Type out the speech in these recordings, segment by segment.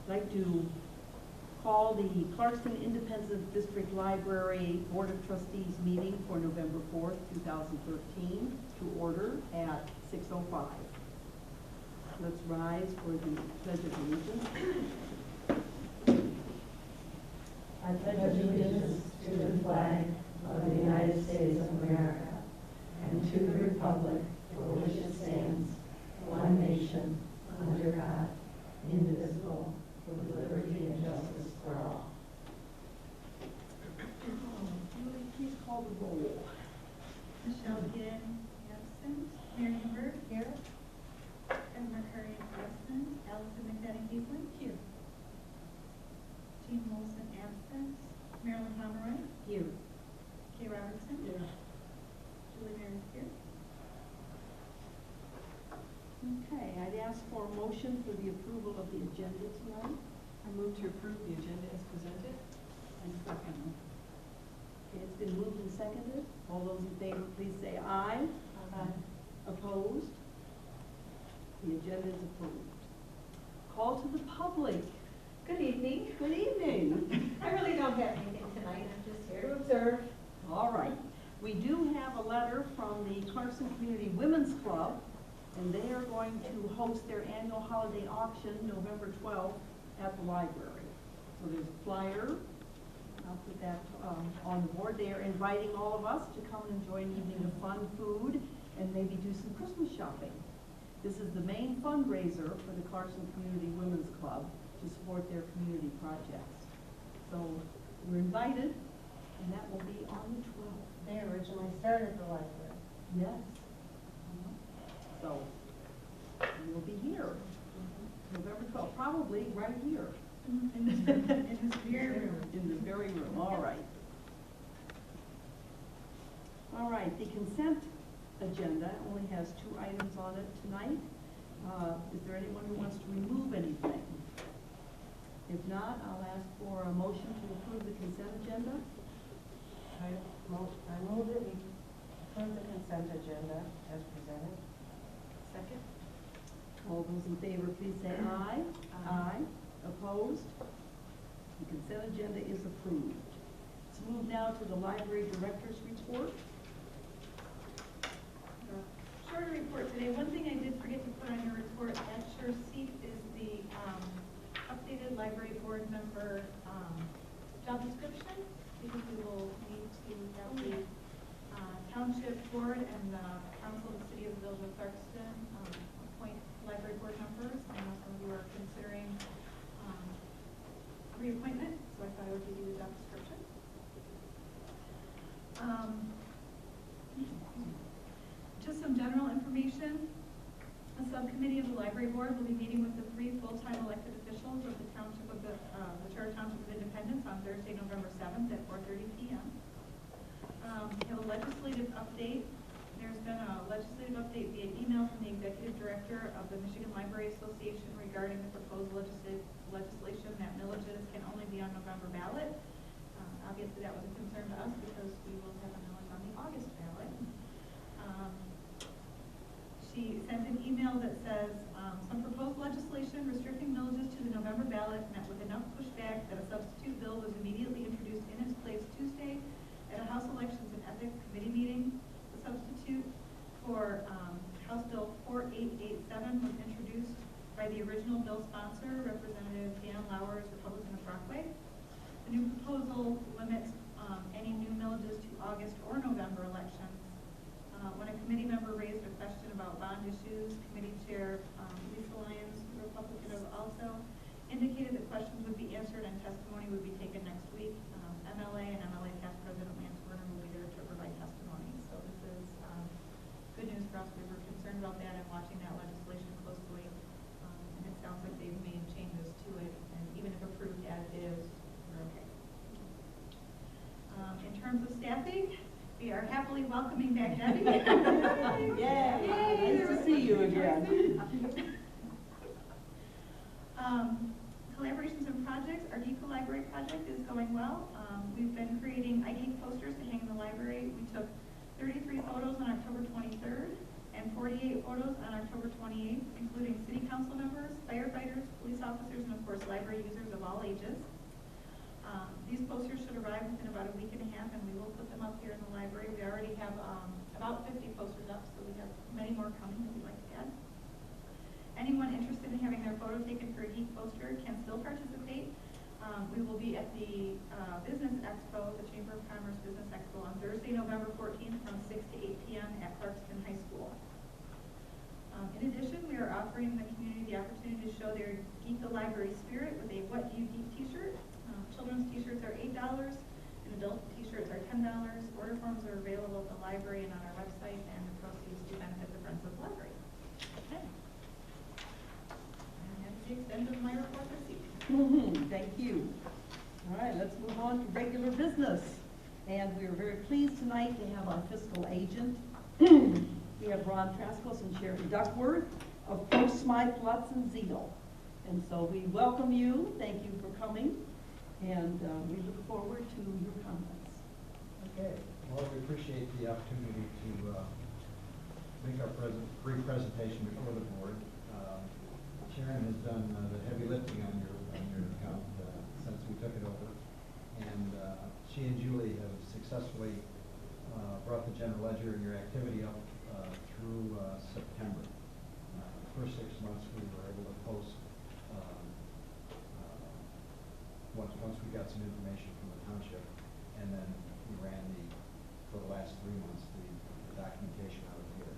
I'd like to call the Clarkston Independent District Library Board of Trustees meeting for November 4th, 2013 to order at 6:05. Let's rise for the Pledge of Allegiance. I pledge allegiance to the flag of the United States of America and to the republic for which it stands, one nation, under God, indivisible, with liberty and justice for all. Julie, please call the roll. Michelle Giddens, absent. Mary Hubbard, here. Edward Curry, absent. Allison McFadden-Keeling, here. Jean Molson, absent. Marilyn Pomeroy, Here. Kay Robertson, Here. Julie Meredith, here. Okay, I'd ask for a motion for the approval of the agenda tonight. I move to approve the agenda as presented. And second. Okay, it's been moved and seconded. All those in favor, please say aye. Aye. Opposed? The agenda is approved. Call to the public. Good evening. Good evening. I really don't have anything tonight. I'm just here to observe. All right. We do have a letter from the Clarkston Community Women's Club, and they are going to host their annual holiday auction November 12th at the library. So there's a flyer. I'll put that on the board. They are inviting all of us to come and enjoy an evening of fun, food, and maybe do some Christmas shopping. This is the main fundraiser for the Clarkston Community Women's Club to support their community projects. So we're invited, and that will be on the 12th. They originally started the library. Yes. So we'll be here, November 12th, probably right here. In this very room. In this very room, all right. All right, the consent agenda only has 2 items on it tonight. Is there anyone who wants to remove anything? If not, I'll ask for a motion to approve the consent agenda. I move that we approve the consent agenda as presented. Second. All those in favor, please say aye. Aye. Opposed? The consent agenda is approved. Let's move now to the library director's report. Shorter report today. One thing I did forget to put on your report at your seat is the updated library board member job description, because we will need to have the township board and the council of the city of the village of Clarkston appoint library board members. I know some of you are considering reappointment, so I thought I would give you the job description. Just some general information. A subcommittee of the library board will be meeting with the 3 full-time elected officials of the township of the Charter Township of Independence on Thursday, November 7th at 4:30 p.m. We have a legislative update. There's been a legislative update via email from the executive director of the Michigan Library Association regarding the proposed legislation that millages can only be on November ballot. Obviously, that was a concern to us because we will have a millage on the August ballot. She sent an email that says, some proposed legislation restricting millages to the November ballot met with enough pushback that a substitute bill was immediately introduced in its place Tuesday at a House Elections and Ethics Committee meeting. The substitute for House Bill 4887 was introduced by the original bill sponsor, Representative Dan Lowers, Republican of Brockway. The new proposal limits any new millages to August or November elections. When a committee member raised a question about bond issues, committee chair Lisa Lyons, Republican of also, indicated that questions would be answered and testimony would be taken next week. MLA and MLA past President Lance Werner will be there to provide testimony. So this is good news for us. We were concerned about that and watching that legislation closely. And it sounds like they've made changes to it. And even if approved as is, we're okay. In terms of staffing, we are happily welcoming back Debbie. Yeah, Yay. nice to see you again. Collaborations and projects. Our Geeko Library project is going well. We've been creating iGeek posters to hang in the library. We took 33 photos on October 23rd and 48 photos on October 28th, including city council members, firefighters, police officers, and of course, library users of all ages. These posters should arrive within about a week and a half, and we will put them up here in the library. We already have about 50 posters up, so we have many more coming that we'd like to add. Anyone interested in having their photo taken for a geek poster can still participate. We will be at the Business Expo, the Chamber of Commerce Business Expo, on Thursday, November 14th from 6 to 8 p.m. at Clarkston High School. In addition, we are offering the community the opportunity to show their Geek the Library spirit with a What Do You Geek t-shirt. Children's t-shirts are $8 and adult t-shirts are $10. Order forms are available at the library and on our website, and the proceeds do benefit the Friends of the Library. Okay. And that's the extent of my report this evening. Thank you. All right, let's move on to regular business. And we are very pleased tonight to have our fiscal agent. We have Ron Traskos and Sherry Duckworth of Smythe, Lutz, and Zeal. And so we welcome you. Thank you for coming. And we look forward to your comments. Okay, well, we appreciate the opportunity to make our brief presentation before the board. Sharon has done the heavy lifting on your account since we took it over, and she and Julie have successfully brought the general ledger and your activity up through September. The first 6 months we were able to post once we got some information from the township, and then we ran for the last 3 months the documentation out of here.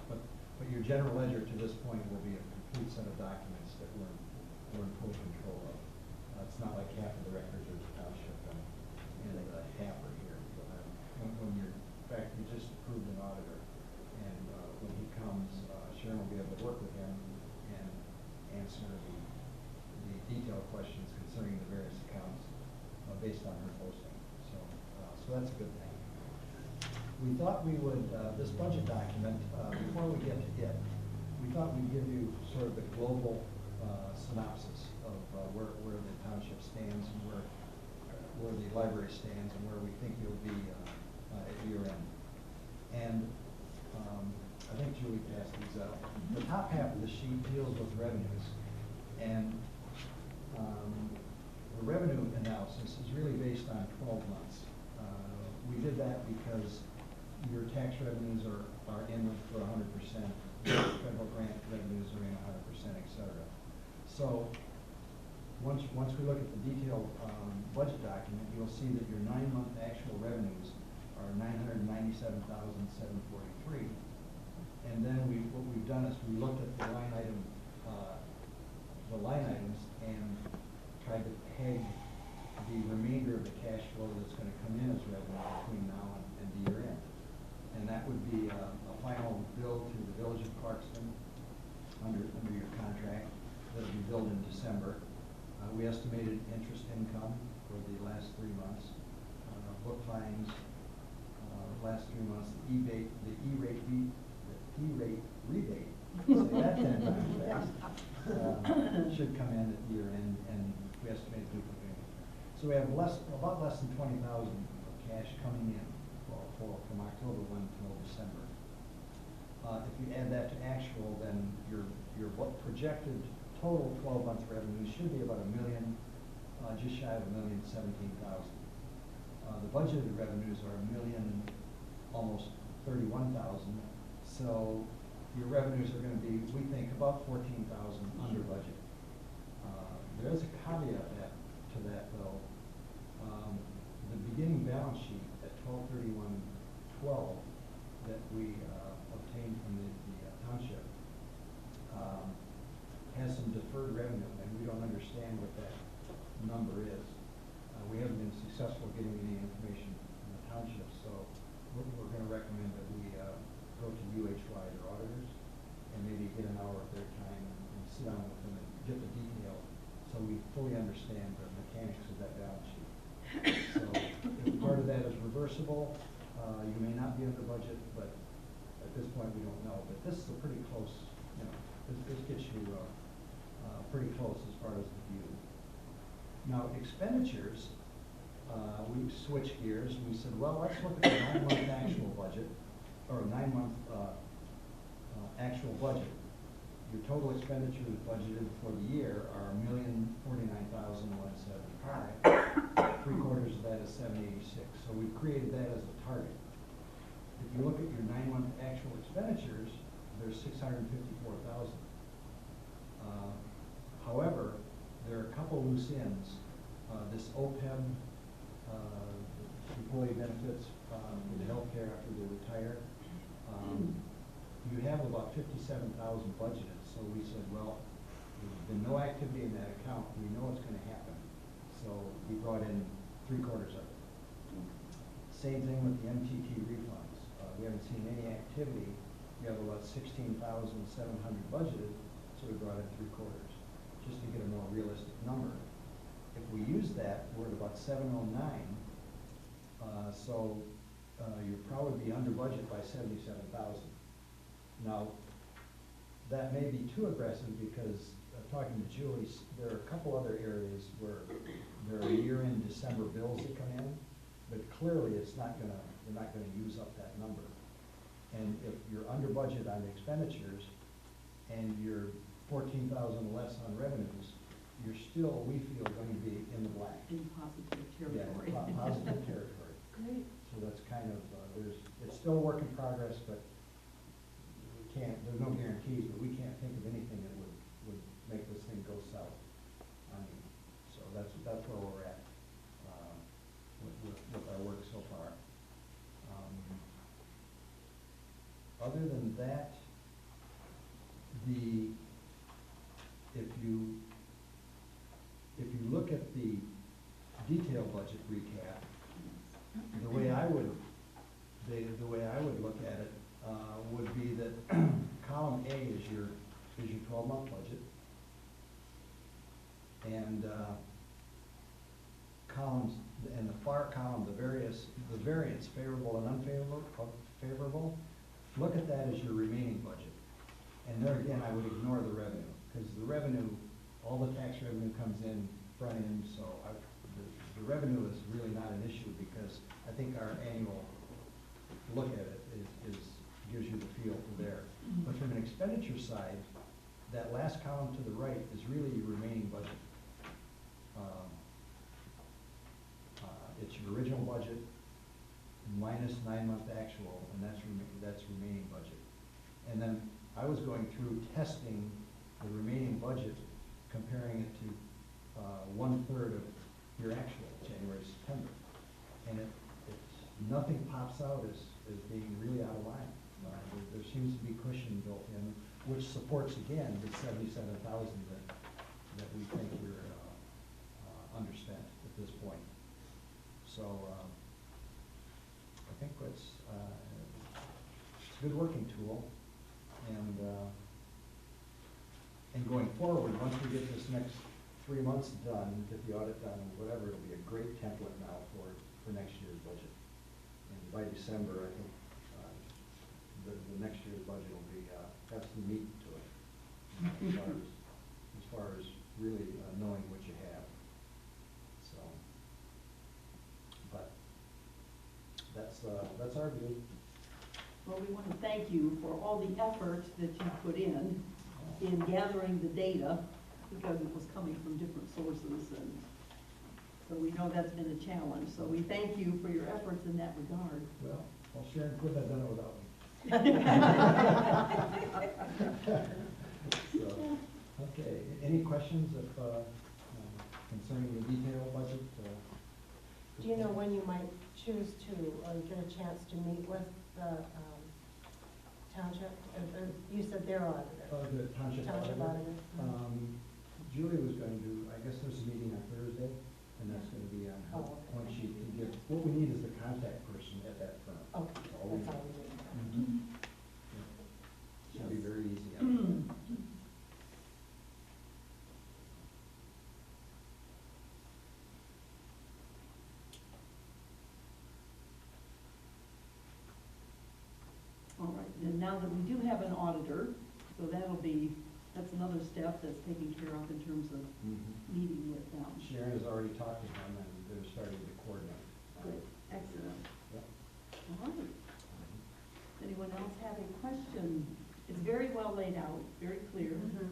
But your general ledger to this point will be a complete set of documents that we're in full control of. It's not like half of the records are the township and half are here. When you're, in fact, we just approved an auditor, and when he comes, Sharon will be able to work with him and answer the detailed questions concerning the various accounts based on her posting. So that's a good thing. We thought we would, this budget document, before we get to it, we thought we'd give you sort of the global synopsis of where the township stands and where the library stands and where we think you'll be at year end. And I think Julie passed these out. The top half of the sheet deals with revenues, and the revenue analysis is really based on 12 months. We did that because your tax revenues are in for 100%, federal grant revenues are in 100%, et cetera. So once we look at the detailed budget document, you'll see that your 9-month actual revenues are $997,743. And then what we've done is we looked at the line items and tried to peg the remainder of the cash flow that's going to come in as revenue between now and the year end. And that would be a final bill to the Village of Clarkston under your contract that will be billed in December. We estimated interest income for the last 3 months, book fines last 3 months, the E-rate rebate, say that 10 times fast, should come in at year end, and we estimate $2.8. So we have about less than $20,000 of cash coming in from October 1 until December. If you add that to actual, then your projected total 12-month revenue should be about just shy of $1,017,000. The budgeted revenues are almost $31,000. So your revenues are going to be, we think, about $14,000 under budget. There is a caveat to that, though. The beginning balance sheet at 12/31/12 that we obtained from the township has some deferred revenue, and we don't understand what that number is. We haven't been successful getting any information from the township, so we're going to recommend that we go to UHY, their auditors, and maybe get an hour of their time and sit down with them and get the detail so we fully understand the mechanics of that balance sheet. So if part of that is reversible, you may not be under budget, but at this point we don't know. But this is a pretty close, this gets you pretty close as far as the view. Now expenditures, we switched gears. We said, well, let's look at the 9-month actual budget, or 9-month actual budget, your total expenditures budgeted for the year are $1,049,175. Three-quarters of that is $786. So we've created that as a target. If you look at your 9-month actual expenditures, there's $654,000. However, there are a couple loose ends. This OPEB, employee benefits for the healthcare after they retire. You have about $57,000 budgeted, so we said, well, there's been no activity in that account. We know it's going to happen, so we brought in three-quarters of it. Same thing with the MTT refunds. We haven't seen any activity. We have about $16,700 budgeted, so we brought in three-quarters, just to get a more realistic number. If we use that, we're at about 709. So you'll probably be under budget by 77,000. Now, that may be too aggressive because talking to Julie, there are a couple other areas where there are year-end December bills that come in, but clearly it's not gonna, we're not gonna use up that number. And if you're under budget on expenditures and you're 14,000 less on revenues, you're still, we feel, going to be in the black. In positive Yeah, territory. positive territory. Great. So that's kind of, it's still a work in progress, but we can't, there's no guarantees, but we can't think of anything that would make this thing go south. I mean, so that's where we're at, with our work so far. Other than that, if you look at the detailed budget recap, the way I would look at it would be that column A is your 12-month budget, and columns, and the far column, the variance, favorable and unfavorable. Look at that as your remaining budget, and there again, I would ignore the revenue, because the revenue, all the tax revenue comes in front end, so the revenue is really not an issue, because I think our annual look at it gives you the feel for there. But from an expenditure side, that last column to the right is really your remaining budget. It's your original budget minus 9-month actual, and that's remaining budget. And then I was going through testing the remaining budget, comparing it to 1/3 of your actual, January, September. And nothing pops out as being really out of line. There seems to be cushion built in, which supports, again, the 77,000 that we think we're underspent at this point. So I think it's a good working tool, and going forward, once we get this next 3 months done, get the audit done, whatever, it'll be a great template now for next year's budget. And by December, I think the next year's budget will be have some meat to it, as far as really knowing what you have. So, but that's our view. Well, we want to thank you for all the effort that you put in gathering the data, because it was coming from different sources, and so we know that's been a challenge. So we thank you for your efforts in that regard. Well, Sharon couldn't have done it without me. So, okay, any questions concerning the detailed budget? Do you know when you might choose to, or get a chance to meet with the township? You said their auditor. The township auditor. Julie was going to, I guess there's a meeting on Thursday, and that's going to be on her point sheet to give. What we need is the contact person at that firm. Okay, That's all we need. Yeah. Should be very easy. All right, and now that we do have an auditor, so that's another step that's taken care of in terms of meeting with them. Sharon has already talked to them, and they're starting to coordinate. Good, excellent. Yep. All right. Does anyone else have a question? It's very well laid out, very clear. Mhm.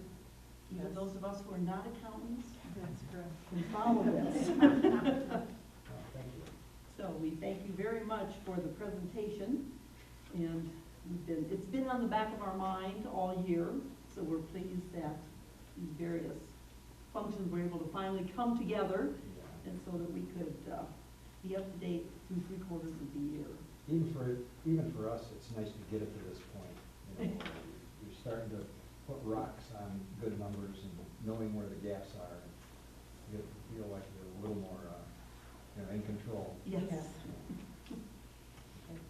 Even Yes. those of us who are not accountants That's correct. can follow this. Thank you. So we thank you very much for the presentation, and it's been on the back of our mind all year, so we're pleased that these various functions were able to finally come together, Yeah. and so that we could be up to date through 3/4 of the year. Even for us, it's nice to get it to this point. You know, you're starting to put rocks on good numbers and knowing where the gaps are. You feel like you're a little more, in control. Yes. Yes. Okay.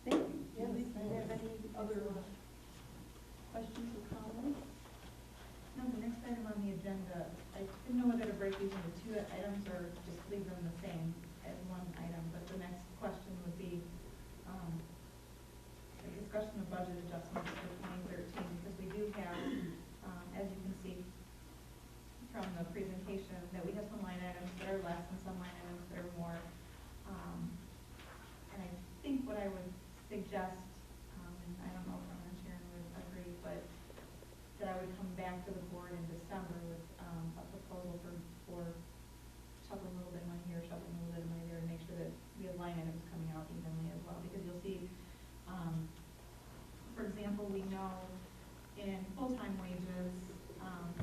Thank you. Yes, Julie, do you have thanks. any other questions or comments? No, the next item on the agenda, I didn't know whether to break these into two items or just leave them the same as one item, but the next question would be, a discussion of budget adjustments for 2013, because we do have, as you can see from the presentation, that we have some line items that are less and some line items that are more. And I think what I would suggest, and I don't know if Ron and Sharon would agree, but that I would come back to the board in December with a proposal for shuffling a little bit of money here, shuffling a little bit of money there, to make sure that we have line items coming out evenly as well. Because you'll see, for example, we know in full-time wages,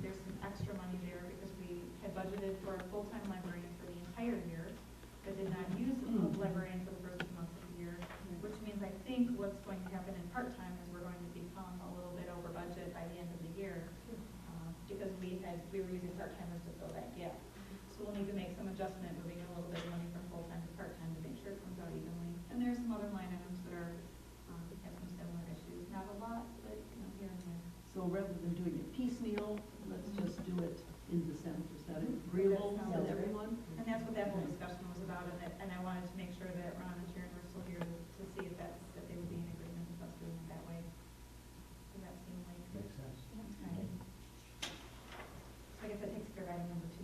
there's some extra money there because we had budgeted for a full-time librarian for the entire year, but did not use a librarian for the first 2 months of the year, which means I think what's going to happen in part-time is we're going to become a little bit over budget by the end of the year, because we were using part-timers to fill that gap. So we'll need to make some adjustment, moving a little bit of money from full-time to part-time to make sure it comes out evenly. And there's some other line items that are, have some similar issues, not a lot, but, here and there. So rather than doing it piecemeal, let's just do it in December. Is that agreeable That with sounds great. everyone? And that's what that whole discussion was about, and I wanted to make sure that Ron and Sharon were still here to see if that they would be in agreement with us doing it that way. Does that seem like? Makes sense. Okay. So I guess that takes care of item number 2.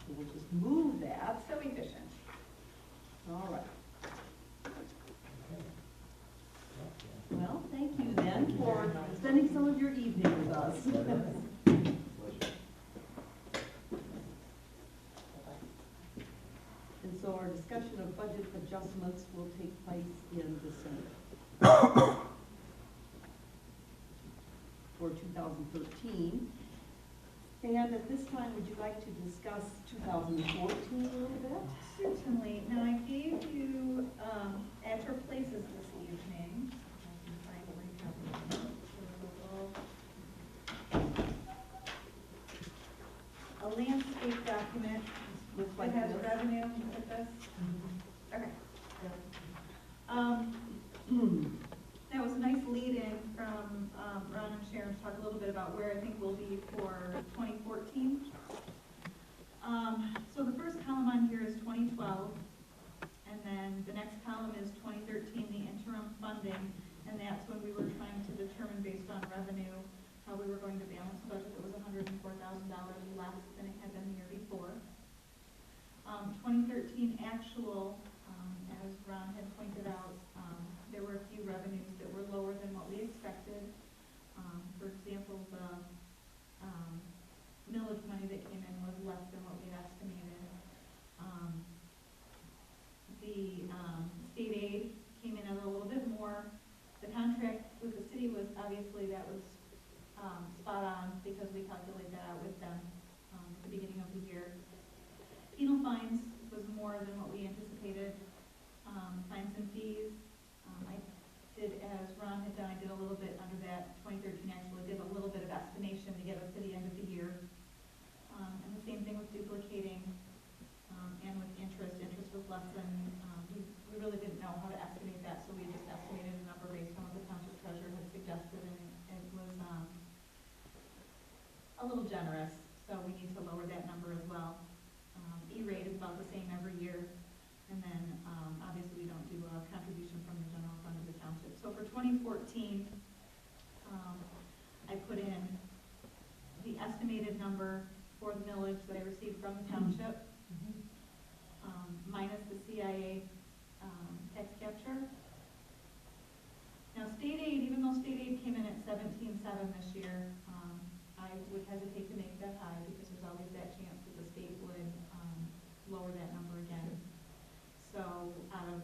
So we'll just move that. So efficient. All right. Okay. Well, thank you then for spending some of your evening with us. Pleasure. And so our discussion of budget adjustments will take place in December for 2013. And at this time, would you like to discuss 2014 a little bit? Certainly. Now, I gave you, at your places this evening, if I can find where you have it, a landscape document Looks that like has this. revenue. Look at this. Okay. That was a nice lead-in from Ron and Sharon to talk a little bit about where I think we'll be for 2014. So the first column on here is 2012, and then the next column is 2013, the interim funding, and that's when we were trying to determine based on revenue how we were going to balance a budget that was $104,000 less than it had been the year before. 2013 actual, as Ron had pointed out, there were a few revenues that were lower than what we expected. For example, the millage money that came in was less than what we had estimated. The state aid came in at a little bit more. The contract with the city was, obviously, that was spot on because we calculated that out with them at the beginning of the year. Penal fines was more than what we anticipated. Fines and fees, I did, as Ron had done, I did a little bit under that 2013 actually did a little bit of estimation to get us to the end of the year. And the same thing with duplicating and with interest. Interest was less than, we really didn't know how to estimate that, so we just estimated a number based on what the township treasurer had suggested, and it was a little generous, so we need to lower that number as well. E-rate is about the same every year, and then obviously we don't do a contribution from the general fund of the township. So for 2014, I put in the estimated number for the millage that I received from the township, minus the CIA tax capture, original state aid came in at 17.7 this year. I would hesitate to make that high because there's always that chance that the state would lower that number again. So out of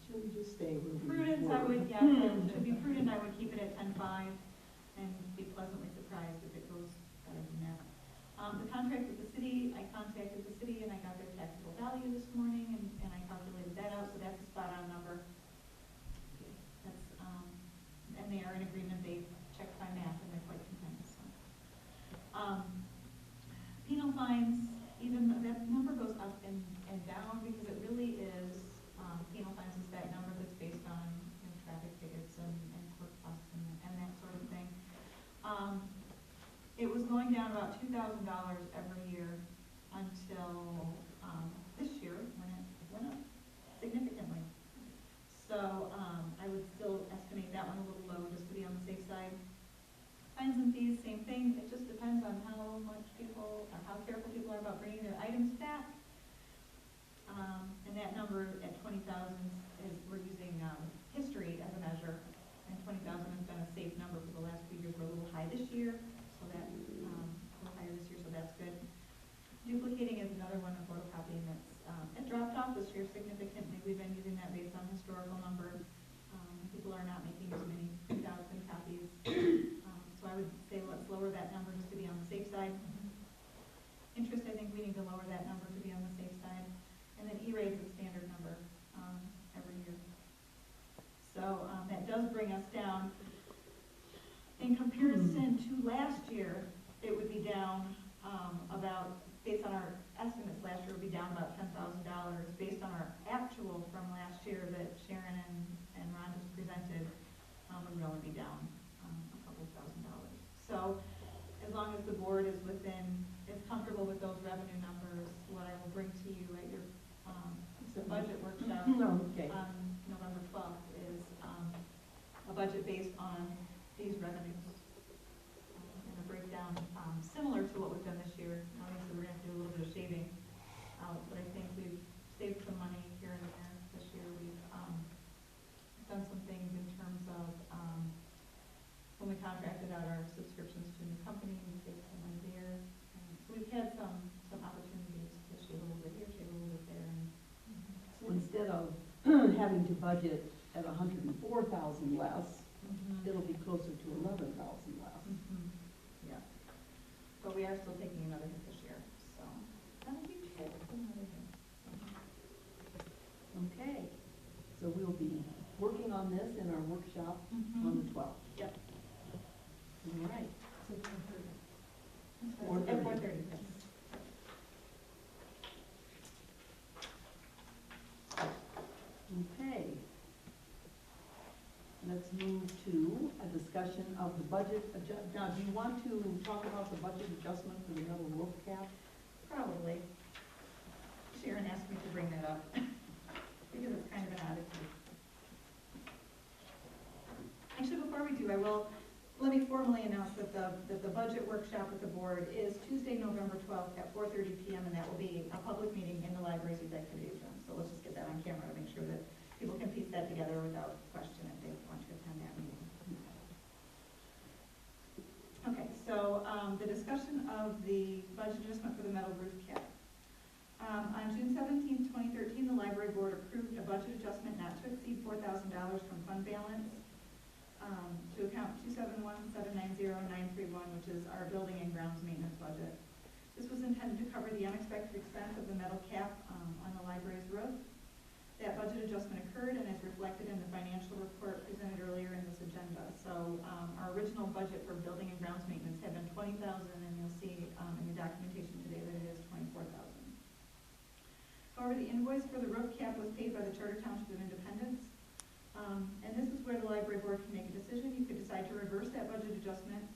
Should we just stay where we prudence, I were? would, yeah, to be prudent, I would keep it at 10.5 and be pleasantly surprised if it goes better than that. The contract with the city, I contacted the city and I got their taxable value this morning and I calculated that out, so that's a spot on number. That's, and they are in agreement, they checked my math and they're quite content, so. Penal fines, even though that number goes up and down because it really is, penal fines is that number that's based on, you know, traffic tickets and court costs and that sort of thing. It was going down about $2,000 every year until, this year when it went up significantly. So, I would still estimate that one a little low just to be on the safe side. Fines and fees, same thing. It just depends on how much people, or how careful people are about bringing their items back. And that number at 20,000 is, we're using history as a measure, and 20,000 has been a safe number for the last few years. We're a little high this year, so that, a little higher this year, so that's good. Duplicating is another one, of photocopying that's, it dropped off this year significantly. We've been using that based on historical numbers. People are not making as many printouts and copies. So I would say let's lower that number just to be on the safe side. Interest, I think we need to lower that number to be on the safe side. And then E-rate is a standard number every year. So that does bring us down. In comparison to last year, it would be down about, based on our estimates last year, it would be down about $10,000. Based on our actual from last year that Sharon and Ron has presented, we would only be down a couple $1,000. So as long as the board is comfortable with those revenue numbers, what I will bring to you at your budget workshop Okay. on November 12th is a budget based on these revenues and a breakdown similar to what we've done this year. Obviously, we're going to have to do a little bit of shaving out, but I think we've saved some money here and there this year. We've done some things in terms of when we contracted out our subscriptions to a new company, we saved some money there. So we've had some opportunities to shave a little bit here, shave a little bit there. So instead of having to budget at 104,000 less, it'll be closer to 11,000 less. Yeah. But we are still taking another hit this year, so not a huge hit, but another hit. Okay, so we'll be working on this in our workshop on the 12th. Yep. All right. At 4:30, yes. Okay. Let's move to a discussion of the budget now, do you want to talk about the budget adjustment for the metal roof cap? Probably. Sharon asked me to bring that up because it's kind of an oddity. Actually, before we do, let me formally announce that the budget workshop with the board is Tuesday, November 12th at 4:30 p.m. and that will be a public meeting in the library's executive room. So let's just get that on camera to make sure that people can piece that together without question if they want to attend that meeting. Okay, so the discussion of the budget adjustment for the metal roof cap. On June 17th, 2013, the library board approved a budget adjustment not to exceed $4,000 from fund balance to account 271790931, which is our building and grounds maintenance budget. This was intended to cover the unexpected expense of the metal cap on the library's roof. That budget adjustment occurred and is reflected in the financial report presented earlier in this agenda. So our original budget for building and grounds maintenance had been $20,000, and you'll see in your documentation today that it is $24,000. However, the invoice for the roof cap was paid by the Charter Township of Independence. And this is where the library board can make a decision. You could decide to reverse that budget adjustment,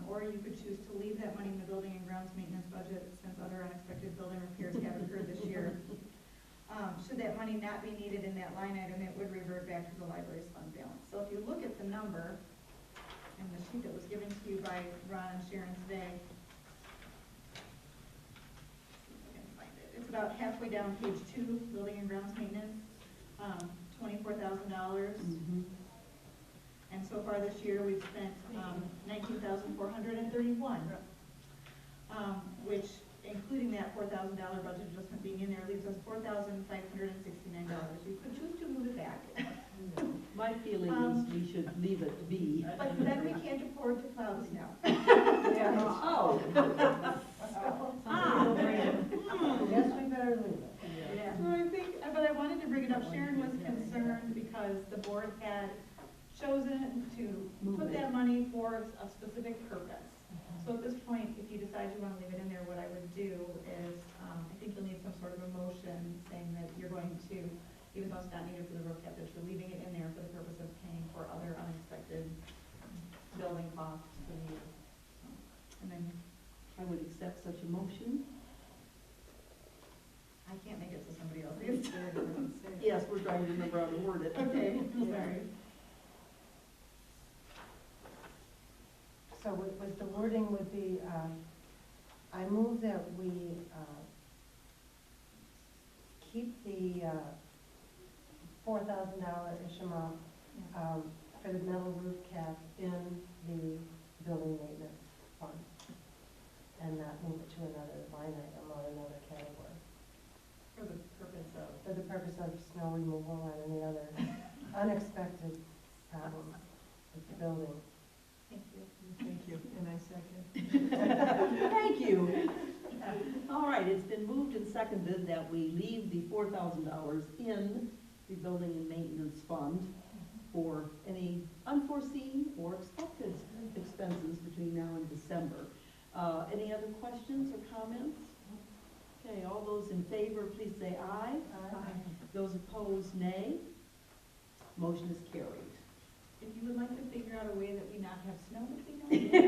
or you could choose to leave that money in the building and grounds maintenance budget since other unexpected building repairs have occurred this year. Should that money not be needed in that line item, it would revert back to the library's fund balance. So if you look at the number in the sheet that was given to you by Ron and Sharon today, it's about halfway down page 2, building and grounds maintenance, $24,000. And so far this year, we've spent, 19,431. Which, including that $4,000 budget adjustment being in there, leaves us $4,569. You could choose to move it back. My feeling is we should leave it be. But then we can't afford to plow the snow. Oh. Yes, we better leave it. Yeah. So I think, but I wanted to bring it up, Sharon was concerned because the board had chosen to put that money for a specific purpose. So at this point, if you decide you want to leave it in there, what I would do is, I think you'll need some sort of a motion saying that you're going to, even though it's not needed for the roof cap, that you're leaving it in there for the purpose of paying for other unexpected building costs for the year. And then, I would accept such a motion. I can't make it so somebody else is. Yes, we're trying to remember how to word it. Okay, sorry. So with the wording would be, I move that we keep the $4,000-ish amount for the metal roof cap in the building maintenance fund, and not move it to another line item or another category. For the purpose of. For the purpose of snow removal and any other unexpected problems with the building. Thank you. Thank you, and I second. Thank you. All right, it's been moved and seconded that we leave the $4,000 in the building and maintenance fund for any unforeseen or expected expenses between now and December. Any other questions or comments? Okay, all those in favor, please say aye. Aye. Those opposed, nay. Motion is carried. If you would like to figure out a way that we not have snow between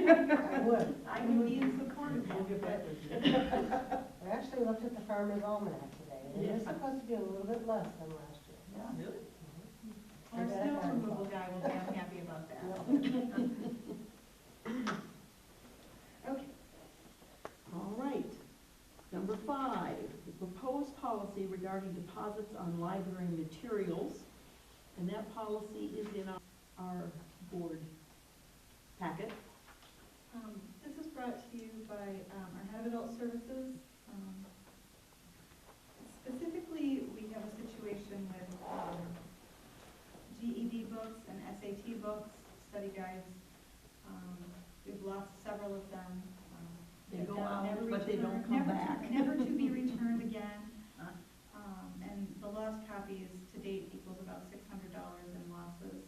now I would. I would be in support of that, but I actually looked at the Farmer's Almanac today, and it is supposed to be a little bit less than last year. Really? our snow removal guy will be unhappy about that. Okay. All right. Number 5, the proposed policy regarding deposits on library materials. And that policy is in our board packet. This is brought to you by our Head of Adult Services. Specifically, we have a situation with GED books and SAT books, study guides. We've lost several of them. They go They're out, never but they don't returned- come back. Never to be returned again. And the lost copies to date equals about $600 in losses.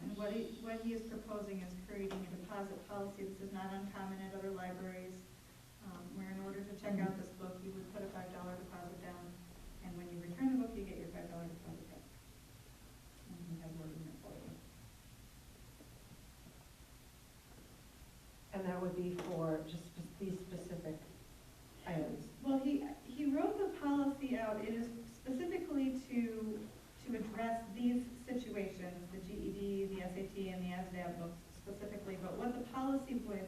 And what he is proposing is creating a deposit policy. This is not uncommon at other libraries, where in order to check out this book, you would put a $5 deposit down, and when you return the book, you get your $5 deposit back. And he has wording it for you. And that would be for just these specific items. Well, he wrote the policy out. It is specifically to address these situations, the GED, the SAT, and the ASVAB books specifically. But what the policy would,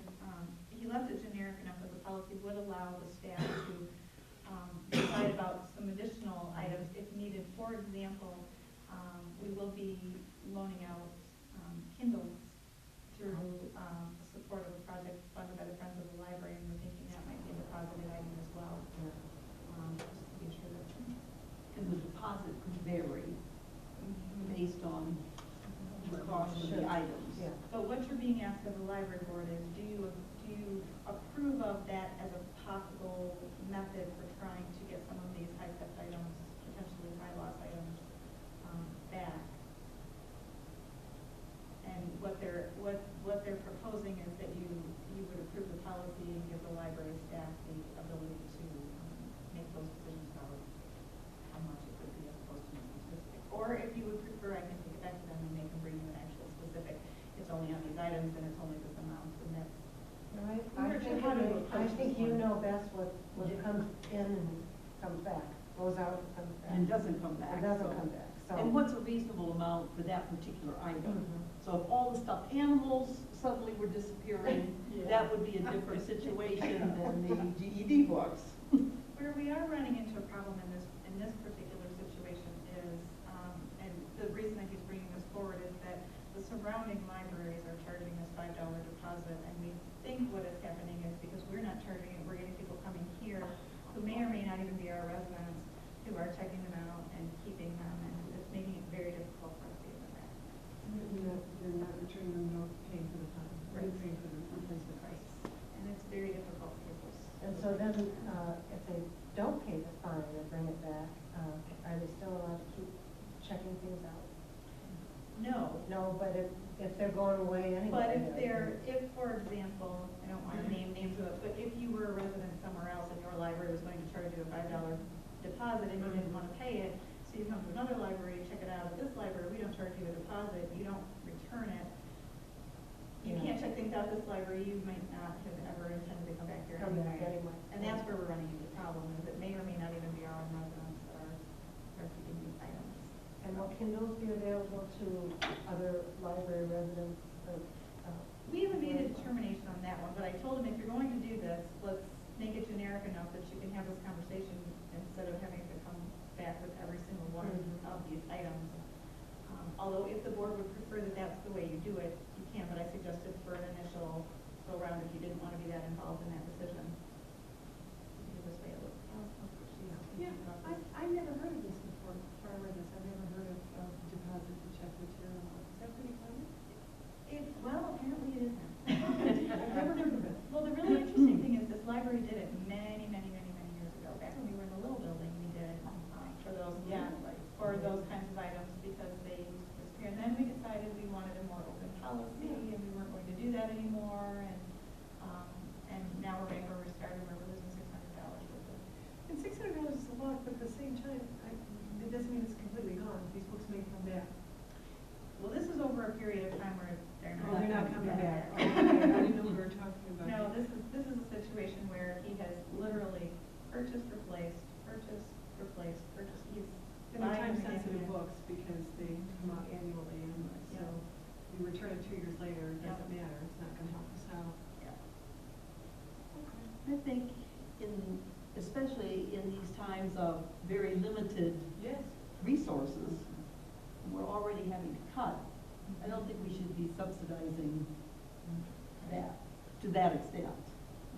he left it generic enough that the policy would allow the staff to decide about some additional items if needed. For example, we will be loaning out Kindles through support of a project funded by the Friends of the Library, and we're thinking that might be a deposited item as well. Just to be sure that. And the deposit could vary based on the cost of the items. Yeah. But what you're being asked as a library board is, do you approve of that as a possible method for trying to get some of these high-theft items, potentially high-loss items, back? And what they're proposing is that you would approve the policy and give the library staff the ability to make those decisions about how much it could be as opposed to anything specific. Or if you would prefer, I can take it back to them and make them bring you an actual specific, it's only on these items and it's only this amount, and that's. I think you know best what comes in and comes back, goes out and comes back. And doesn't come back. It doesn't so. come back, so. And what's a reasonable amount for that particular item? Mhm. So if all the stuffed animals suddenly were disappearing, that would be a different situation than the GED books. Where we are running into a problem in this particular situation is, and the reason that he's bringing this forward is that the surrounding libraries think what is happening is because we're not charging it, we're getting people coming here who may or may not even be our residents, who are checking them out and keeping them, and it's making it very difficult for us to get them back. You're not returning them, nor paying for the time. Right. You're paying for the replacement Right. costs. And it's very difficult to get those. And so then, if they don't pay the fine and bring it back, are they still allowed to keep checking things out? No. No, but if they're going away anyway. But if, for example, I don't want to name names of it, but if you were a resident somewhere else and your library was going to charge you a $5 deposit and you didn't want to pay it, so you come to another library, check it out, at this library, we don't charge you a deposit, you don't return it. You can't check things out at this library, you might not have ever intended to come back here Come back anyway. anyway. And that's where we're running into the problem, is it may or may not even be our own residents that are keeping these items. And can those be available to other library residents? We haven't made a determination on that one, but I told him if you're going to do this, let's make it generic enough that you can have this conversation instead of having to come back with every single one of these items. Although if the board would prefer that that's the way you do it, you can, but I suggested for an initial go around if you didn't want to be that involved in that decision. This way it looks, Yeah, I've never heard of this before I read this. I've never heard of deposit to check material. Is that pretty common? Well, apparently it isn't. I've never heard of it. Well, the really interesting thing is this library did it many years ago. Back when we were in the little building, we did it for those, for those kinds of items because they used to disappear. And then we decided we wanted a more open policy and we weren't going to do that anymore. And now we're starting where we're losing $600 with it. And $600 is a lot, but at the same time, it doesn't mean it's completely gone. These books may come back. Well, this is over a period of time where they're not. Oh, they're not coming back. Okay, I didn't know we were talking about. No, this is a situation where he has literally purchased, replaced. He's And they're time-sensitive books because they come out annually, and so you return it 2 years later, it doesn't matter, it's not gonna help us out. I think especially in these times of very limited Yes. resources, we're already having to cut. I don't think we should be subsidizing that to that extent.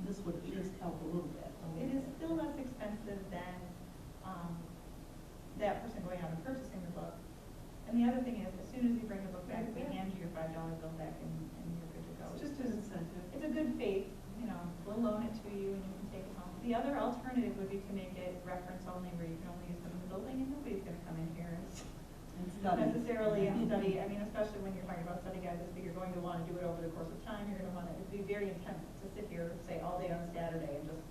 This would at least help a little bit. It is still less expensive than that person going out and purchasing the book. And the other thing is, as soon as you bring the book back, we hand you your $5 bill back and you're good to go. It's just an incentive. It's a good faith, we'll loan it to you and you can take it home. The other alternative would be to make it reference only, where you can only use them in the building and nobody's gonna come in here and Study. necessarily and study. I mean, especially when you're talking about study guides, I think you're going to want to do it over the course of time. You're going to want it to be very intense to sit here, say, all day on Saturday and just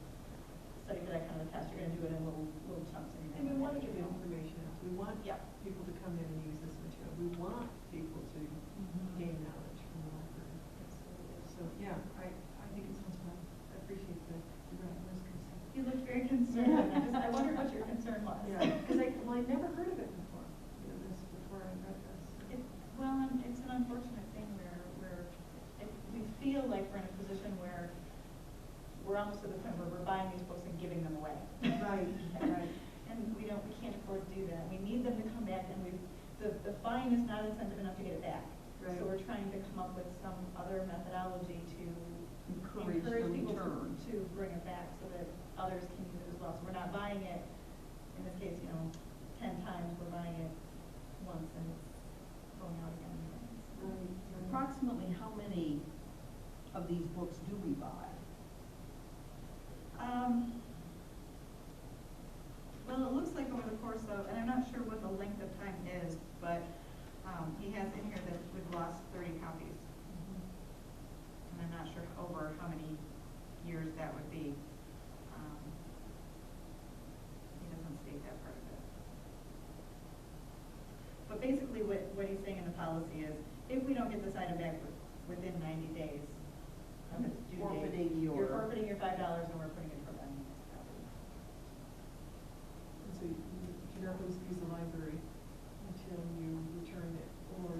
study for that kind of a test. You're going to do it in little chunks. And we want to give information out. We want Yeah. people to come in and use this material. We want people to gain knowledge from the library. So, yeah, I think it sounds fun. I appreciate the reference concern. You look very concerned. I wondered what your concern was. Yeah, because I never heard of it before, before I read this. It's an unfortunate thing where we feel like we're in a position where we're almost to the point where we're buying these books and giving them away. Right. And we can't afford to do that. We need them to come back, and the fine is not incentive enough to get it back. Right. So we're trying to come up with some other methodology to Encourage the people return. to bring it back so that others can use it as well. So we're not buying it, in this case, 10 times, we're buying it once and it's going out again. Approximately how many of these books do we buy? Well, it looks like over the course of, and I'm not sure what the length of time is, but he has in here that we've lost 30 copies. And I'm not sure over how many years that would be. He doesn't state that part of it. But basically what he's saying in the policy is, if we don't get this item back within 90 days of its due date, you're forfeiting your $5 and we're putting it for them. And so you cannot use the library until you return it, or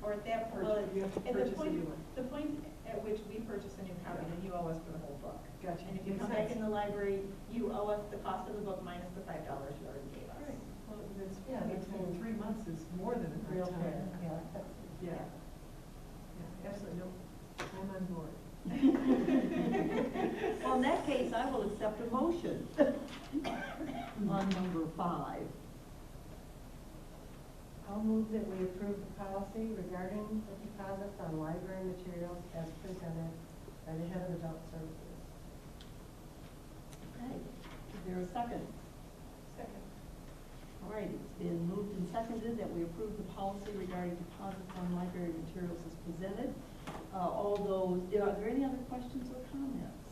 Or at that point, you have to at purchase a new one. the point at which we purchase a new copy, then you owe us for the whole book. Gotcha. And if you Makes come back sense. in the library, you owe us the cost of the book minus the $5 you already gave us. Right. Well, that's, Yeah, that's that's 3 months is more than Real enough time. fair, yeah. Yeah. Yeah, absolutely, no, I'm on board. that case, I will accept a motion on number 5. I'll move that we approve the policy regarding the deposits on library materials as presented by the head of adult services. Okay, is there a second? Second. All right, it's been moved and seconded that we approve the policy regarding deposits on library materials as presented. All those, are there any other questions or comments?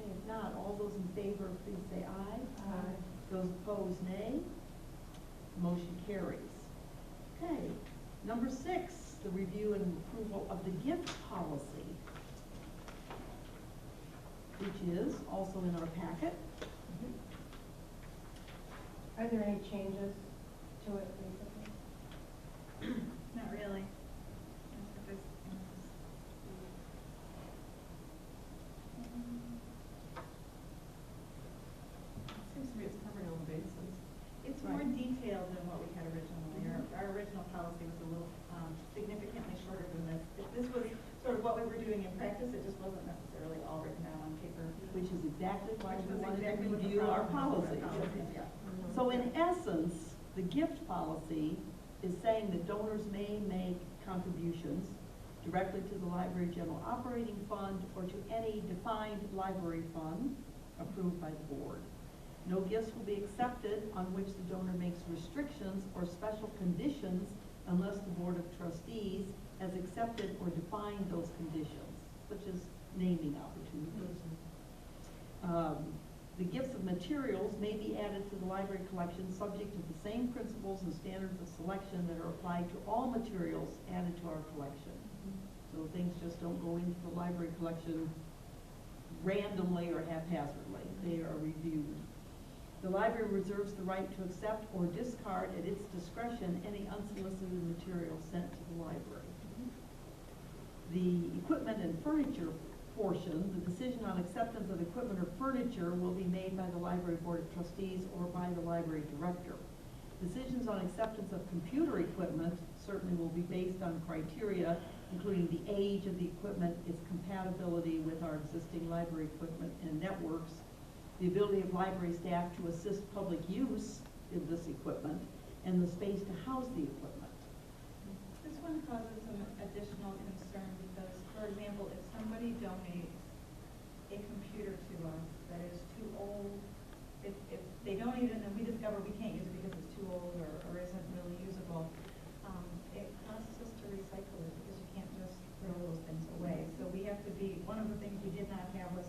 Okay, if not, all those in favor, please say aye. Aye. Those opposed, nay. Motion carries. Okay, number 6, the review and approval of the gift policy, which is also in our packet. Are there any changes to it recently? Not really. Seems to me it's covering all the bases. It's more detailed than what we had originally. Our original policy was a little significantly shorter than this. This was sort of what we were doing in practice, it just wasn't necessarily all written down on paper. Which is exactly why Which we was wanted exactly to what the review our problem was with policies. our policies, yeah. So in essence, the gift policy is saying that donors may make contributions directly to the library general operating fund or to any defined library fund approved by the board. No gifts will be accepted on which the donor makes restrictions or special conditions unless the board of trustees has accepted or defined those conditions, such as naming opportunities. The gifts of materials may be added to the library collection subject to the same principles and standards of selection that are applied to all materials added to our collection. So things just don't go into the library collection randomly or haphazardly. They are reviewed. The library reserves the right to accept or discard at its discretion any unsolicited material sent to the library. The equipment and furniture portion, the decision on acceptance of equipment or furniture will be made by the library board of trustees or by the library director. Decisions on acceptance of computer equipment certainly will be based on criteria including the age of the equipment, its compatibility with our existing library equipment and networks, the ability of library staff to assist public use in this equipment, and the space to house the equipment. This one causes some additional concern because, for example, if somebody donates a computer to us that is too old, if they donate it and then we discover we can't use it because it's too old or isn't really usable, it costs us to recycle it because you can't just throw those things away. So we have to be, one of the things we did not have was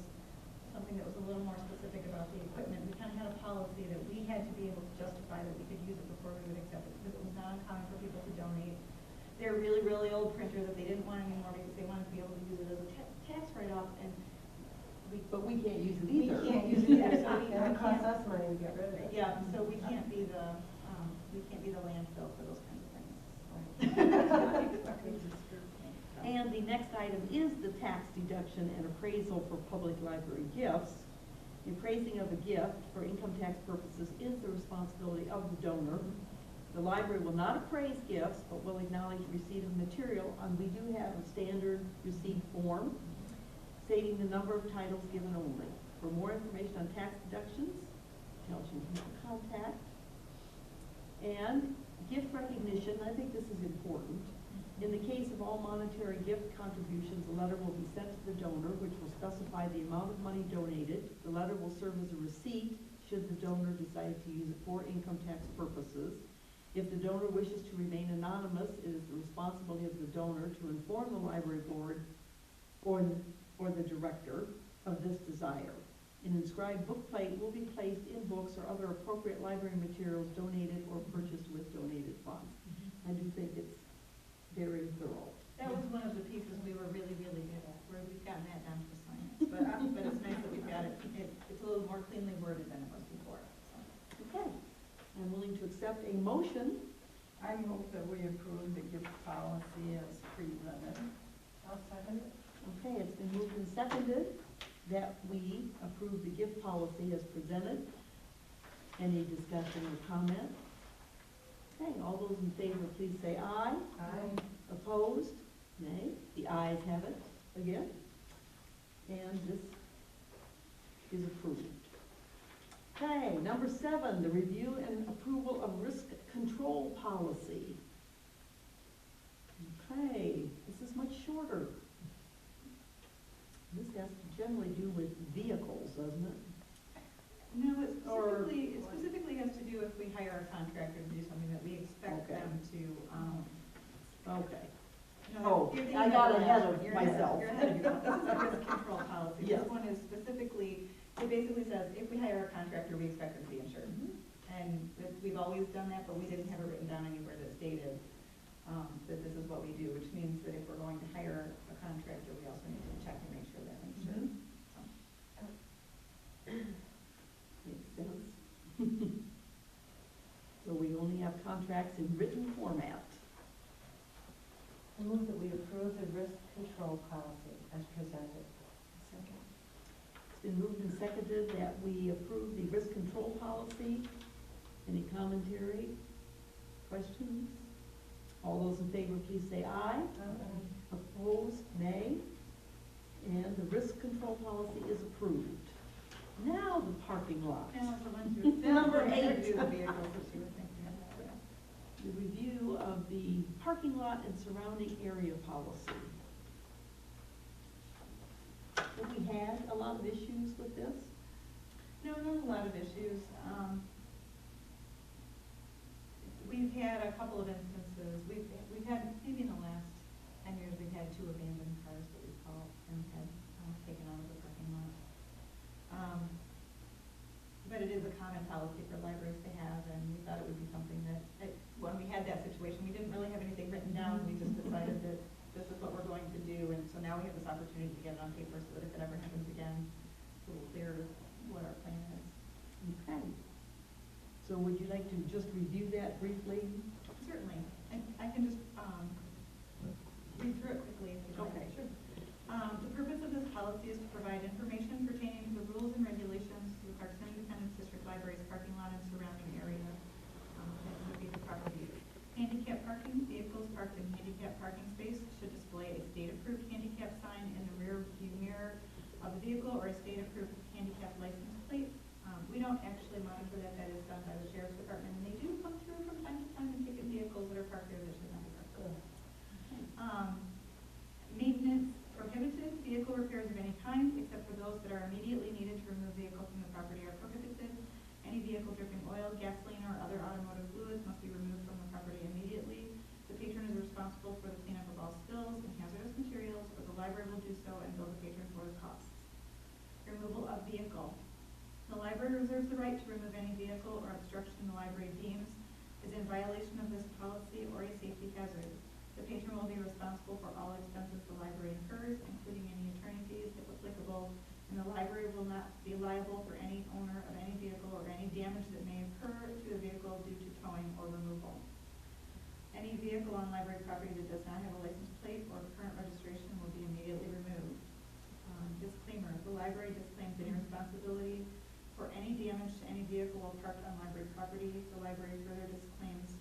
something that was a little more specific about the equipment. We kind of had a policy that we had to be able to justify that we could use it before we would accept it because it was not uncommon for people to donate their really, really old printer that they didn't want anymore because they wanted to be able to use it as a tax write-off, and But we can't use it we either. can't use it either. So we And it costs can't, us money to get rid of it. yeah, so we can't be the landfill for those kinds of things. And the next item is the tax deduction and appraisal for public library gifts. The appraising of a gift for income tax purposes is the responsibility of the donor. The library will not appraise gifts, but will acknowledge receipt of material, and we do have a standard receipt form stating the number of titles given only. For more information on tax deductions, tells you who to contact. And gift recognition, I think this is important. In the case of all monetary gift contributions, a letter will be sent to the donor which will specify the amount of money donated. The letter will serve as a receipt should the donor decide to use it for income tax purposes. If the donor wishes to remain anonymous, it is the responsibility of the donor to inform the library board or the director of this desire. An inscribed bookplate will be placed in books or other appropriate library materials donated or purchased with donated funds. I do think it's very thorough. That was one of the pieces we were really, really good at, where we've gotten that down to a science. But it's nice that we've got it. It's a little more cleanly worded than it was before. So. Okay, I'm willing to accept a motion. I move that we approve the gift policy as presented. I'll second it. Okay, it's been moved and seconded that we approve the gift policy as presented. Any discussion or comment? Okay, all those in favor, please say aye. Aye. Opposed? Nay. The ayes have it again. And this is approved. Okay, number 7, the review and approval of risk control policy. Okay, this is much shorter. This has to generally do with vehicles, doesn't it? No, it Or- specifically has to do if we hire a contractor to do something that we expect Okay. them to, Okay. no, Oh, you're thinking I of got the ahead last of one. You're myself. You're ahead of yourself. This is a risk control policy. Yes. This one is specifically, it basically says, if we hire a contractor, we expect them to be insured. And we've always done that, but we didn't have it written down anywhere that stated, that this is what we do, which means that if we're going to hire a contractor, we also need to check and make sure they're insured. Makes sense. So we only have contracts in written format. I move that we approve the risk control policy as presented. Second. It's been moved and seconded that we approve the risk control policy. Any commentary? Questions? All those in favor, please say aye. Opposed, nay. And the risk control policy is approved. Now the parking lot. Now, the ones who. Number the 8. vehicles that you were thinking about, yeah. The review of the parking lot and surrounding area policy. Have we had a lot of issues with this? No, not a lot of issues. We've had a couple of instances, we've had, maybe in the last 10 years, we've had 2 abandoned cars that we've called and had taken out of the parking lot. But it is a common policy for libraries to have, and we thought it would be something that, when we had that situation, we didn't really have anything written down, we just decided that this is what we're going to do, and so now we have this opportunity to get it on paper so that if it ever happens again, it's a little clearer what our plan is. Okay. So would you like to just review that briefly? Certainly. I can just read through it quickly if you'd like. Okay. Sure. The purpose of this policy is to provide information pertaining to the rules and regulations to the Clarkson Independent District Library's parking lot and surrounding area, that would be the properties. Handicap parking, vehicles parked in handicap parking space should display a state-approved handicap sign in the rear view mirror of the vehicle or a state-approved handicap license plate. We don't actually monitor that, that is done by the sheriff's department, and they do come through from time to time and ticket vehicles that are parked there that should not be parked there. Maintenance prohibited, vehicle repairs of any kind, except for those that are immediately needed to remove vehicle from the property are prohibited. Any vehicle dripping oil, gasoline, or other automotive fluids must be removed from the property immediately. The patron is responsible for the cleanup of all spills and hazardous materials, but the library will do so and bill the patron for the costs. Removal of vehicle. The library reserves the right to remove any vehicle or obstruction the library deems is in violation of this policy or a safety hazard. The patron will be responsible for all expenses the library incurs, including any attorney fees if applicable, and the library will not be liable for any owner of any vehicle or any damage that may occur to the vehicle due to towing or removal. Any vehicle on library property that does not have a license plate or current registration will be immediately removed. Disclaimer, the library disclaims any responsibility for any damage to any vehicle while parked on library property. The library further disclaims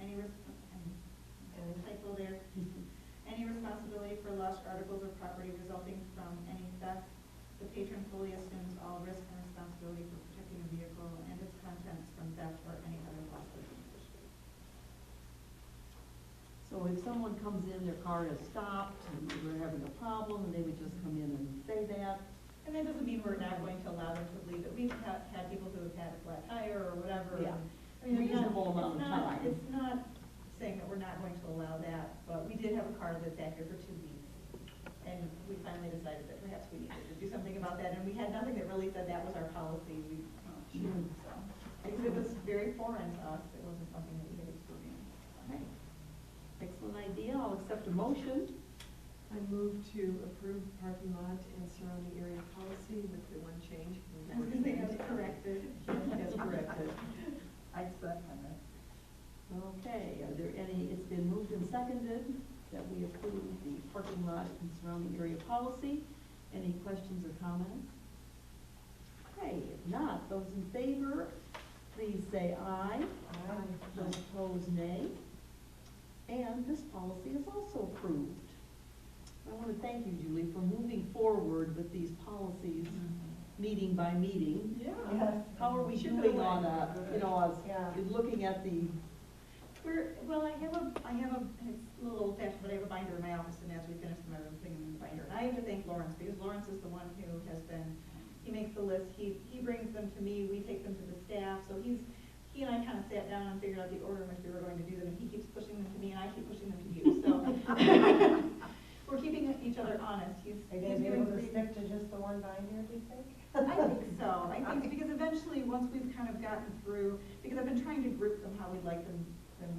any typo there. Any responsibility for lost articles or property resulting from any theft. The patron fully assumes all risk and responsibility for protecting the vehicle and its contents from theft or any other loss of issue. So if someone comes in, their car is stopped, and we're having a problem, and they would just come in and say that. And that doesn't mean we're not going to allow them to leave it. We've had people who have had a flat tire or whatever. Yeah. I mean, Reasonable amount of time. It's not saying that we're not going to allow that, but we did have a car that sat here for 2 weeks. And we finally decided that perhaps we needed to do something about that, and we had nothing that really said that was our policy. So, because it was very foreign to us, it wasn't something that we had experienced. Okay. Excellent idea. I'll accept a motion. I move to approve parking lot and surrounding area policy with the one change. I was going to say, that's corrected. That's corrected. I'd second it. Okay, are there any, it's been moved and seconded that we approve the parking lot and surrounding area policy. Any questions or comments? Okay, if not, those in favor, please say aye. Aye. Those opposed, nay. And this policy is also approved. I want to thank you, Julie, for moving forward with these policies, meeting by meeting. Yeah. Yes. How are we Should doing go on away. you know, us, Yeah. looking at the, Well, I have a, it's a little old fashioned, but I have a binder in my office, and as we finish them, I have everything in the binder. And I have to thank Lawrence, because Lawrence is the one who has been, he makes the list, he brings them to me, we take them to the staff, so he and I kind of sat down and figured out the order in which we were going to do them, and he keeps pushing them to me, and I keep pushing them to you, so. We're keeping each other honest, he's Are you gonna be doing able to pretty. stick to just the one binder, do you think? I think so. I think because eventually, once we've kind of gotten through, because I've been trying to group them how we'd like them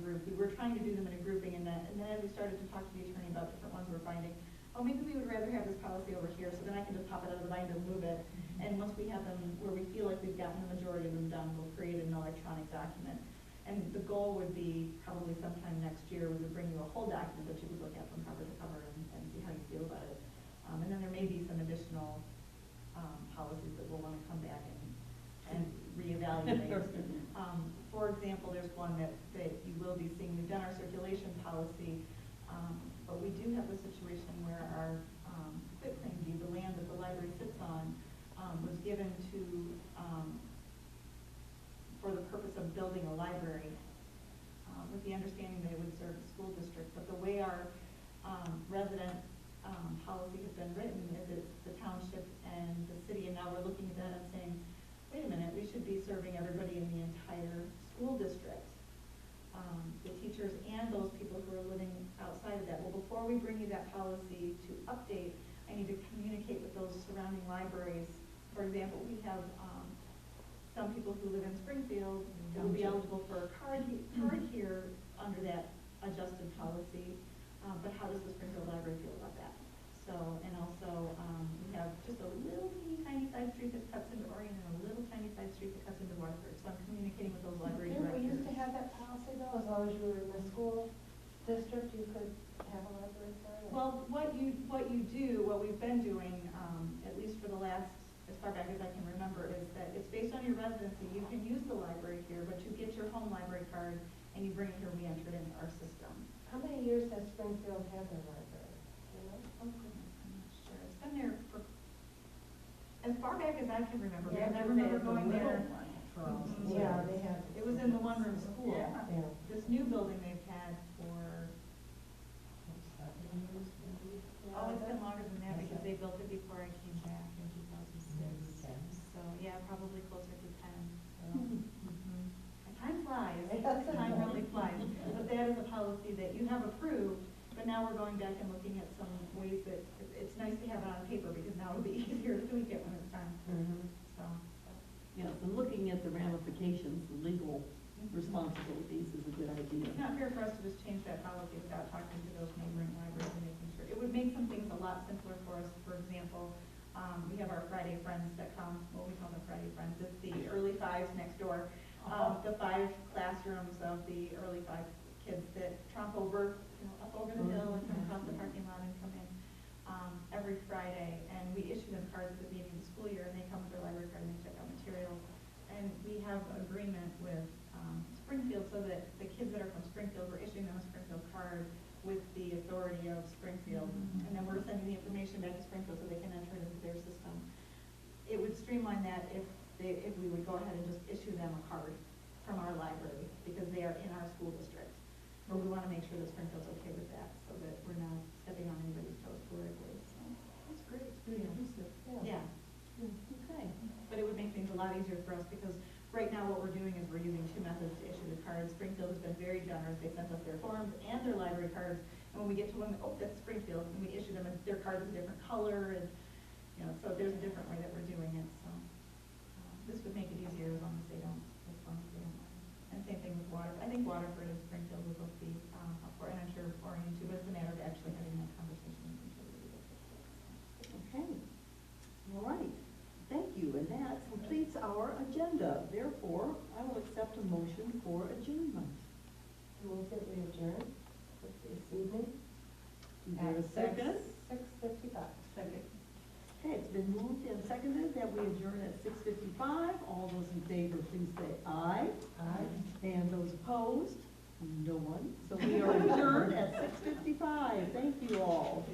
grouped. We were trying to do them in a grouping, and then as we started to talk to the attorney about different ones we're finding, oh, maybe we would rather have this policy over here, so then I can just pop it out of the binder and move it. And once we have them where we feel like we've gotten the majority of them done, we'll create an electronic document. And the goal would be probably sometime next year, we would bring you a whole document that you would look at from cover to cover and see how you feel about it. And then there may be some additional policies that we'll want to come back and reevaluate. For example, there's one that you will be seeing. We've done our circulation policy, but we do have the situation where our quitclaim deed, the land that the library sits on, was given to for the purpose of building a library, with the understanding that it would serve the school district. But the way our resident policy has been written is it's the township and the city, and now we're looking at that and saying, wait a minute, we should be serving everybody in the entire school district, the teachers and those people who are living outside of that. Well, before we bring you that policy to update, I need to communicate with those surrounding libraries. For example, we have some people who live in Springfield who will be eligible for a card here under that adjusted policy, but how does the Springfield Library feel about that? So, and also, we have just a little tiny side street that cuts into Orion and a little tiny side street that cuts into Waterford. So I'm communicating with those library Didn't directors. we used to have that policy though, as long as you were in the school district, you could have a library card? Well, what we've been doing, at least for the last, as far back as I can remember, is that it's based on your residency. You can use the library here, but you get your home library card and you bring it here, we enter it into our system. How many years has Springfield had their library? Do you know? Oh goodness, I'm not sure. It's been there for as far back as I can remember, Yeah, because I remember going there. Yeah, they have. It was in the one-room school. Yeah. This new building they've had for, oh, it's been longer than that because they built it before I came back in 2006. So, yeah, probably closer to 10. Time flies. Time really flies. But that is a policy that you have approved, but now we're going back and looking at some ways that it's nice to have it on paper because now it'll be easier to tweak it when it's done. So. yes, and looking at the ramifications, the legal responsibilities is a good idea. It's not fair for us to just change that policy without talking to those neighboring libraries and making sure. It would make some things a lot simpler for us. For example, we have our Friday Friends that come, well, we call them Friday Friends. It's the early fives next door. The 5 classrooms of the early 5 kids that tromp over, up over the hill and come across the parking lot and come in every Friday. And we issue them cards at the beginning of the school year, and they come with their library card and they check out materials. And we have agreement with Springfield, so that the kids that are from Springfield, we're issuing them a Springfield card with the authority of Springfield. And then we're sending the information back to Springfield so they can enter it into their system. It would streamline that if we would go ahead and just issue them a card from our library, because they are in our school district. But we want to make sure that Springfield's okay with that, so that we're not stepping on anybody's toes politically, so. That's great, it's very inclusive. Yeah, Okay. but it would make things a lot easier for us, because right now what we're doing is we're using 2 methods to issue the cards. Springfield has been very generous. They sent us their forms and their library cards, and when we get to one, oh, that's Springfield, and we issue them, and their card's a different color, and, so there's a different way that we're doing it, so. This would make it easier as long as they don't mind. And same thing with Waterford. I think Waterford and Springfield would both be up for, and I'm sure Orion too, but it's a matter of actually having that conversation. Okay. All right. Thank you. And that completes our agenda. Therefore, I will accept a motion for adjournment. Move that we adjourn this evening. Is there a second? 6:55. Second. Okay, it's been moved and seconded that we adjourn at 6:55. All those in favor, please say aye. Aye. And those opposed? No one. So we are adjourned at 6:55. Thank you all.